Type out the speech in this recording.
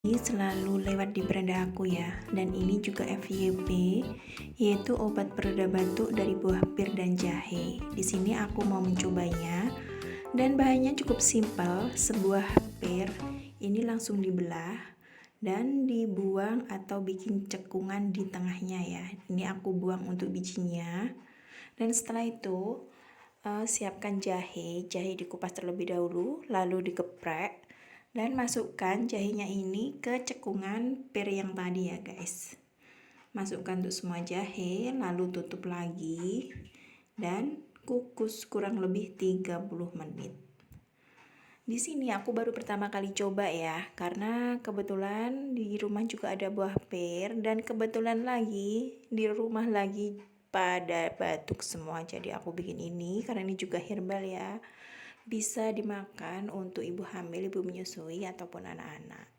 Selalu lewat di beranda aku ya, dan ini juga FYP, yaitu obat pereda batuk dari buah pir dan jahe. Di sini aku mau mencobanya, dan bahannya cukup simpel. Sebuah pir ini langsung dibelah dan dibuang atau bikin cekungan di tengahnya ya. Ini aku buang untuk bijinya, dan setelah itu siapkan jahe dikupas terlebih dahulu, lalu dikeprek dan masukkan jahenya ini ke cekungan pir yang tadi ya guys. Masukkan untuk semua jahe, lalu tutup lagi dan kukus kurang lebih 30 menit. Di sini aku baru pertama kali coba ya, karena kebetulan di rumah juga ada buah pir dan kebetulan lagi di rumah lagi pada batuk semua, jadi aku bikin ini karena ini juga herbal ya, bisa dimakan untuk ibu hamil, ibu menyusui ataupun anak-anak.